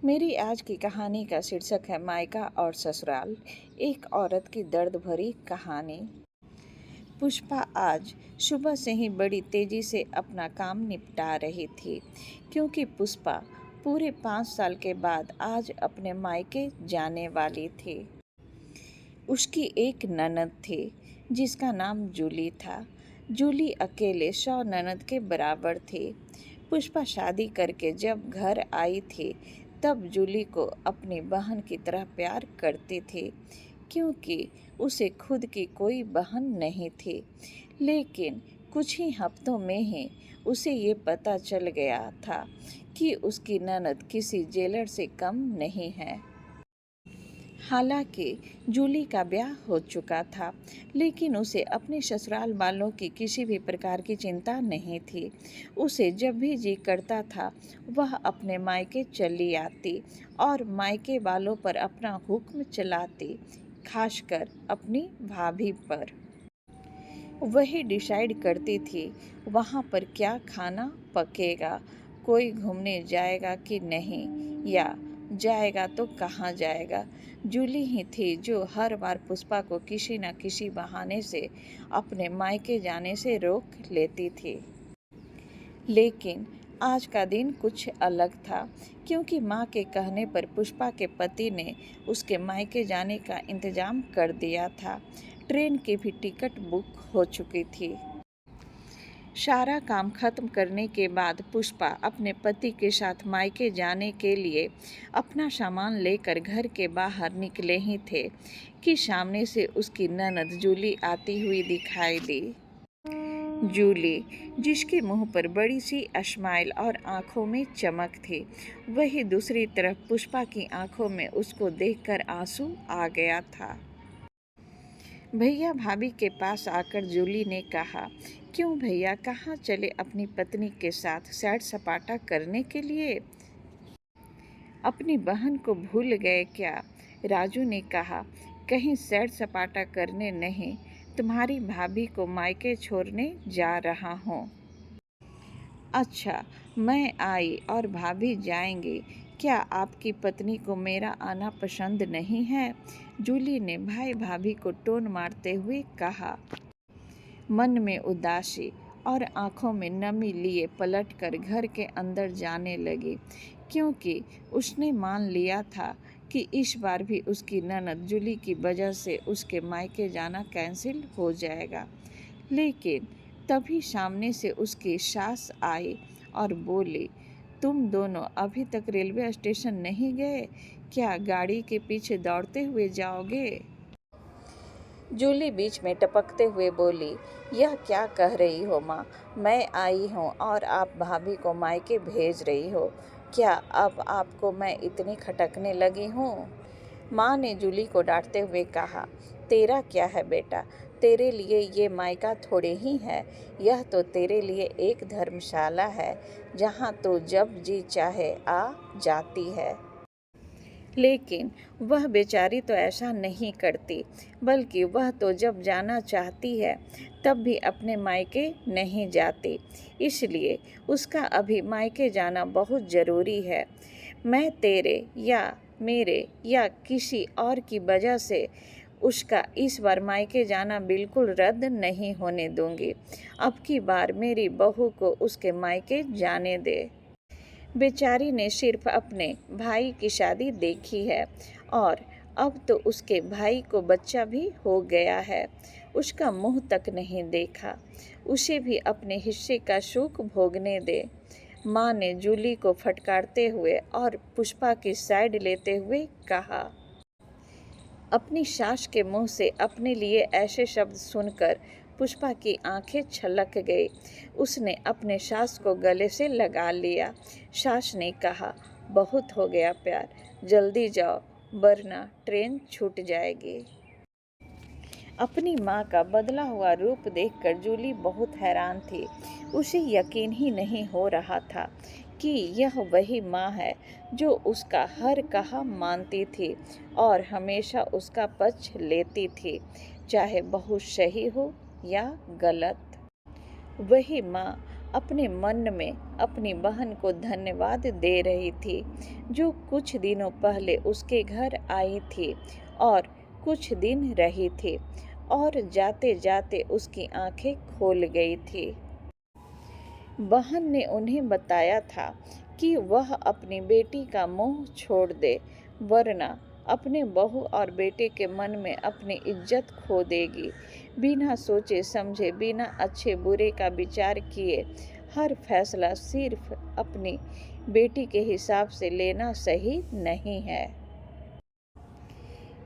मेरी आज की कहानी का शीर्षक है मायका और ससुराल, एक औरत की दर्द भरी कहानी। पुष्पा आज सुबह से ही बड़ी तेजी से अपना काम निपटा रही थी, क्योंकि पुष्पा पूरे 5 साल के बाद आज अपने मायके जाने वाली थी। उसकी एक ननद थी जिसका नाम जूली था। जूली अकेले 100 ननद के बराबर थी। पुष्पा शादी करके जब घर आई थी तब जूली को अपनी बहन की तरह प्यार करती थी, क्योंकि उसे खुद की कोई बहन नहीं थी। लेकिन कुछ ही हफ्तों में ही उसे ये पता चल गया था कि उसकी ननद किसी जेलर से कम नहीं है। हालांकि जूली का ब्याह हो चुका था, लेकिन उसे अपने ससुराल वालों की किसी भी प्रकार की चिंता नहीं थी। उसे जब भी जी करता था वह अपने मायके चली आती और मायके वालों पर अपना हुक्म चलाती, खासकर अपनी भाभी पर। वही डिसाइड करती थी वहाँ पर क्या खाना पकेगा, कोई घूमने जाएगा कि नहीं, या जाएगा तो कहाँ जाएगा। जूली ही थी जो हर बार पुष्पा को किसी न किसी बहाने से अपने मायके जाने से रोक लेती थी। लेकिन आज का दिन कुछ अलग था, क्योंकि माँ के कहने पर पुष्पा के पति ने उसके मायके जाने का इंतजाम कर दिया था। ट्रेन की भी टिकट बुक हो चुकी थी। सारा काम खत्म करने के बाद पुष्पा अपने पति के साथ मायके जाने के लिए अपना सामान लेकर घर के बाहर निकले ही थे कि सामने से उसकी ननद जूली आती हुई दिखाई दी। जूली, जिसके मुंह पर बड़ी सी स्माइल और आंखों में चमक थी, वही दूसरी तरफ पुष्पा की आंखों में उसको देखकर आंसू आ गया था। भैया भाभी के पास आकर जूली ने कहा, क्यों भैया, कहाँ चले अपनी पत्नी के साथ सैर सपाटा करने के लिए? अपनी बहन को भूल गए क्या? राजू ने कहा, कहीं सैर सपाटा करने नहीं, तुम्हारी भाभी को मायके छोड़ने जा रहा हूँ। अच्छा, मैं आई और भाभी जाएंगी, क्या आपकी पत्नी को मेरा आना पसंद नहीं है? जूली ने भाई भाभी को टोन मारते हुए कहा। मन में उदासी और आंखों में नमी लिए पलटकर घर के अंदर जाने लगी, क्योंकि उसने मान लिया था कि इस बार भी उसकी ननद जूली की वजह से उसके मायके जाना कैंसिल हो जाएगा। लेकिन तभी सामने से उसकी सास आई और बोली, तुम दोनों अभी तक रेलवे स्टेशन नहीं गए क्या? गाड़ी के पीछे दौड़ते हुए जाओगे? जूली बीच में टपकते हुए बोली, यह क्या कह रही हो माँ? मैं आई हूँ और आप भाभी को मायके भेज रही हो। क्या अब आपको मैं इतनी खटकने लगी हूँ? माँ ने जूली को डांटते हुए कहा, तेरा क्या है बेटा, तेरे लिए ये मायका थोड़े ही है, यह तो तेरे लिए एक धर्मशाला है जहाँ तो जब जी चाहे आ जाती है। लेकिन वह बेचारी तो ऐसा नहीं करती, बल्कि वह तो जब जाना चाहती है तब भी अपने मायके नहीं जाती। इसलिए उसका अभी मायके जाना बहुत ज़रूरी है। मैं तेरे या मेरे या किसी और की वजह से उसका इस बार मायके जाना बिल्कुल रद्द नहीं होने दूंगी। अब की बार मेरी बहू को उसके मायके जाने दे। बेचारी ने सिर्फ अपने भाई की शादी देखी है और अब तो उसके भाई को बच्चा भी हो गया है, उसका मुंह तक नहीं देखा। उसे भी अपने हिस्से का सुख भोगने दे। माँ ने जूली को फटकारते हुए और पुष्पा की साइड लेते हुए कहा। अपनी सास के मुंह से अपने लिए ऐसे शब्द सुनकर पुष्पा की आंखें छलक गई। उसने अपने सास को गले से लगा लिया। सास ने कहा, बहुत हो गया प्यार, जल्दी जाओ वरना ट्रेन छूट जाएगी। अपनी माँ का बदला हुआ रूप देखकर जूली बहुत हैरान थी। उसे यकीन ही नहीं हो रहा था कि यह वही माँ है जो उसका हर कहा मानती थी और हमेशा उसका पक्ष लेती थी, चाहे बहुत सही हो या गलत। वही माँ अपने मन में अपनी बहन को धन्यवाद दे रही थी, जो कुछ दिनों पहले उसके घर आई थी और कुछ दिन रही थी और जाते जाते उसकी आंखें खोल गई थी। बहन ने उन्हें बताया था कि वह अपनी बेटी का मोह छोड़ दे, वरना अपने बहू और बेटे के मन में अपनी इज्जत खो देगी। बिना सोचे समझे, बिना अच्छे बुरे का विचार किए हर फैसला सिर्फ अपनी बेटी के हिसाब से लेना सही नहीं है।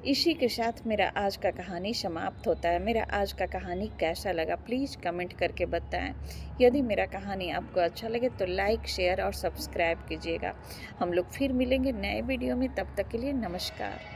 इसी के साथ मेरा आज का कहानी समाप्त होता है। मेरा आज का कहानी कैसा लगा प्लीज़ कमेंट करके बताएं। यदि मेरा कहानी आपको अच्छा लगे तो लाइक, शेयर और सब्सक्राइब कीजिएगा। हम लोग फिर मिलेंगे नए वीडियो में, तब तक के लिए नमस्कार।